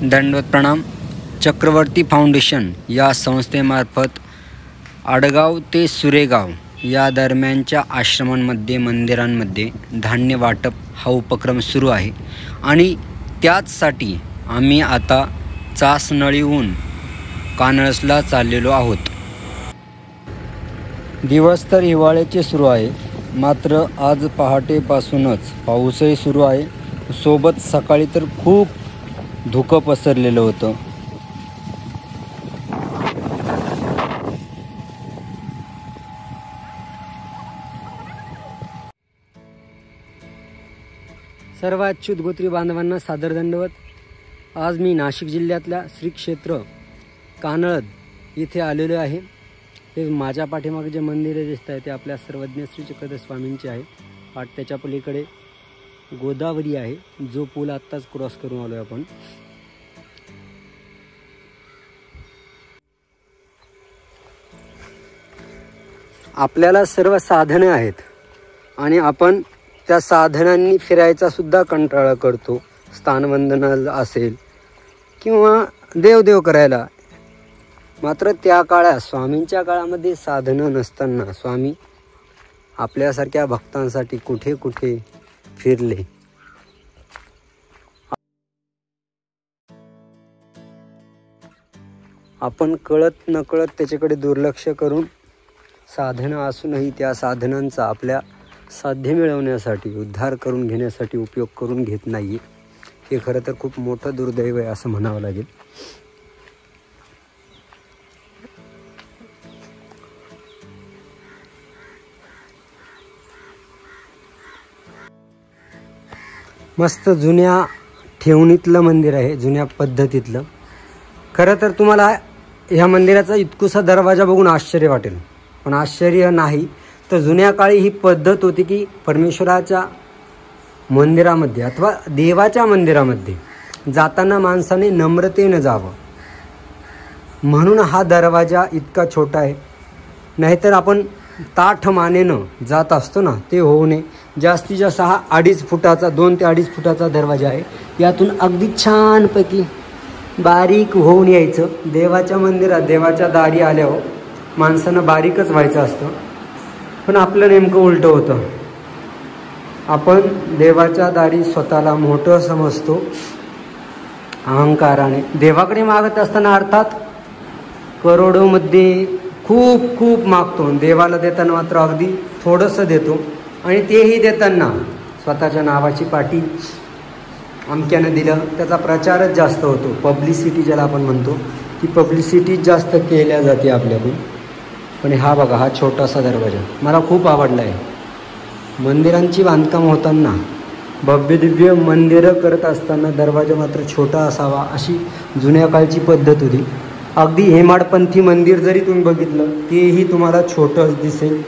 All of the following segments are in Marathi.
दंडवत प्रणाम। चक्रवर्ती फाउंडेशन या संस्थेमार्फत आडगाव ते सुरेगाव या दरम्यानच्या आश्रमांमध्ये मंदिरांमध्ये धान्य वाटप हा उपक्रम सुरू आहे आणि त्याचसाठी आम्ही आता चासनळीहून कानळसला चाललेलो आहोत। दिवस तर हिवाळ्याचे सुरू आहे, मात्र आज पहाटेपासूनच पाऊसही सुरू आहे। सोबत सकाळी तर खूप धुकं पसरलेलं होतं। सर्व अच्युत गोत्री बांधवांना सादर दंडवत। आज मी नाशिक जिल्ह्यातल्या श्री क्षेत्र कानळद इथे आलेलो आहे। हे माझ्या पाठीमागे जे मंदिर दिसत आहे ते आपल्या सर्वज्ञ श्री चक्रधर स्वामींचे आहे। त्याच्या पलीकडे गोदावरी आहे, जो पूल आत्ताच क्रॉस करून आलोय आपण। आपल्याला सर्व साधने आहेत आणि आपण त्या साधनांनी फिरायचा सुद्धा कंटाळा करतो। स्थानवंदना असेल किंवा देवदेव करायला, मात्र त्या काळात स्वामींच्या काळामध्ये साधनं नसताना स्वामी आपल्यासारख्या भक्तांसाठी कुठे कुठे फिरले। आपण कळत नकळत त्याच्याकडे दुर्लक्ष करून साधनं असूनही त्या साधनांचा आपल्या साध्य मिळवण्यासाठी, उद्धार करून घेण्यासाठी उपयोग करून घेत नाही। हे खरं तर खूप मोठं दुर्दैव आहे असं म्हणावं लागेल। मस्त जुन्या ठेवणीतलं मंदिर आहे, जुन्या पद्धतीतलं। खरं तर तुम्हाला ह्या मंदिराचा इतकुसा दरवाजा बघून आश्चर्य वाटेल, पण आश्चर्य नाही। तर जुन्या काळी ही पद्धत होती की परमेश्वराच्या मंदिरामध्ये अथवा देवाच्या मंदिरामध्ये जाताना माणसाने नम्रतेने जावं, म्हणून हा दरवाजा इतका छोटा आहे। नाहीतर आपण ताठ मानेनं जात असतो ना, ते होऊ नये। जास्तीत जास्त हा 2.5 फुटाचा 2 ते 2.5 फुटाचा दरवाजा आहे। यातून अगदी छानपैकी बारीक होऊन यायचं। देवाच्या मंदिरात देवाच्या दारी आल्यावर माणसानं बारीकच व्हायचं असतं, पण आपलं नेमकं उलटं होतं। आपण देवाच्या दारी स्वतःला मोठं समजतो अहंकाराने। देवाकडे मागत असताना अर्थात करोडोमध्ये खूप खूप मागतो, देवाला देताना मात्र अगदी थोडंसं देतो। आणि तेही देताना स्वतःच्या नावाची पाटी अमक्यानं दिलं, त्याचा प्रचारच जास्त होतो। पब्लिसिटी ज्याला आपण म्हणतो, ती पब्लिसिटी जास्त केल्या जाते आपल्याकडून। पण हा बघा, हा छोटासा दरवाजा मला खूप आवडला आहे। मंदिरांची बांधकाम होताना, भव्य दिव्य मंदिरं करत असताना दरवाजा मात्र छोटा असावा, अशी जुन्या काळची पद्धत होती। अगदी हेमाडपंथी मंदिर जरी तुम्ही बघितलं, तेही तुम्हाला छोटंच दिसेल।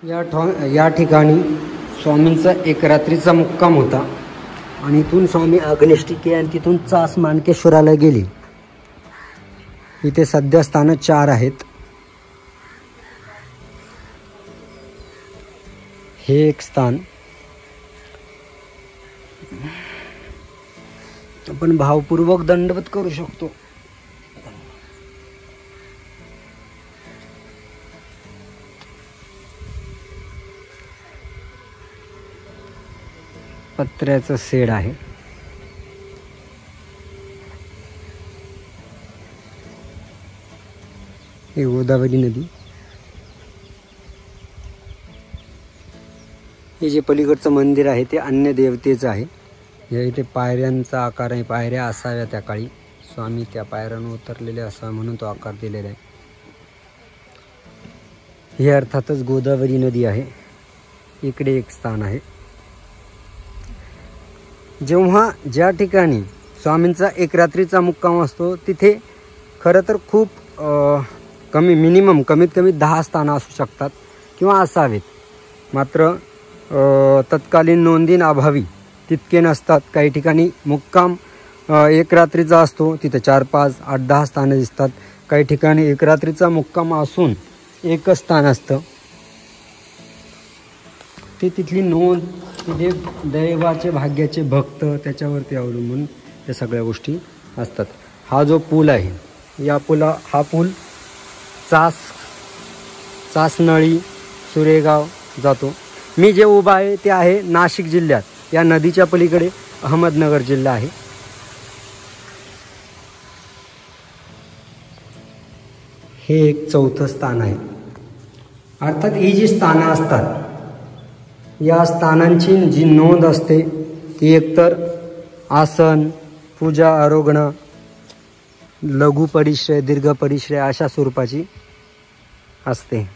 या ठिकाणी स्वामींचा एक रात्रीचा मुक्काम होता आणि इथून स्वामी अग्निष्टी केली आणि तिथून चास मानकेश्वराला गेली। इथे सध्या स्थानं 4 आहेत। हे एक स्थान आपण भावपूर्वक दंडवत करू शकतो। पत्र्याचं शेड आहे। ही गोदावरी नदी। हे जे पलीकडचं मंदिर आहे ते अन्य देवतेचं आहे। या इथे पायऱ्यांचा आकार आहे, पायऱ्या असाव्या त्या काळी, स्वामी त्या पायऱ्यांवर उतरलेले असावे म्हणून तो आकार दिलेला आहे। हे अर्थातच गोदावरी नदी आहे। इकडे एक स्थान आहे। जेव्हा ज्या ठिकाणी स्वामींचा एक रात्रीचा मुक्काम असतो, तिथे खरं तर खूप कमीत कमी 10 स्थानं असू शकतात किंवा असावेत, मात्र तत्कालीन नोंदींअभावी तितके नसतात। काही ठिकाणी मुक्काम एक रात्रीचा असतो, तिथे 4, 5, 8, 10 स्थानं दिसतात। काही ठिकाणी एक रात्रीचा मुक्काम असून एकच स्थान असतं। ते तिथली नोंद, ते दैवाचे भाग्याचे भक्त त्याच्यावरती अवलंबून या सगळ्या गोष्टी असतात. हा जो पूल आहे, हा पूल चासनळी सुरेगाव जातो. मी जे उभा आहे ते आहे नाशिक जिल्ह्यात. या नदीच्या पलीकडे अहमदनगर जिल्हा आहे. हे एक चौथं स्थान आहे. अर्थात ही जी स्थानं असतात, या स्थानांची जी नोंद असते ती एकतर आसन, पूजा, आरोगण, लघु परिश्रय, दीर्घ परिश्रय अशा स्वरूपाची असते.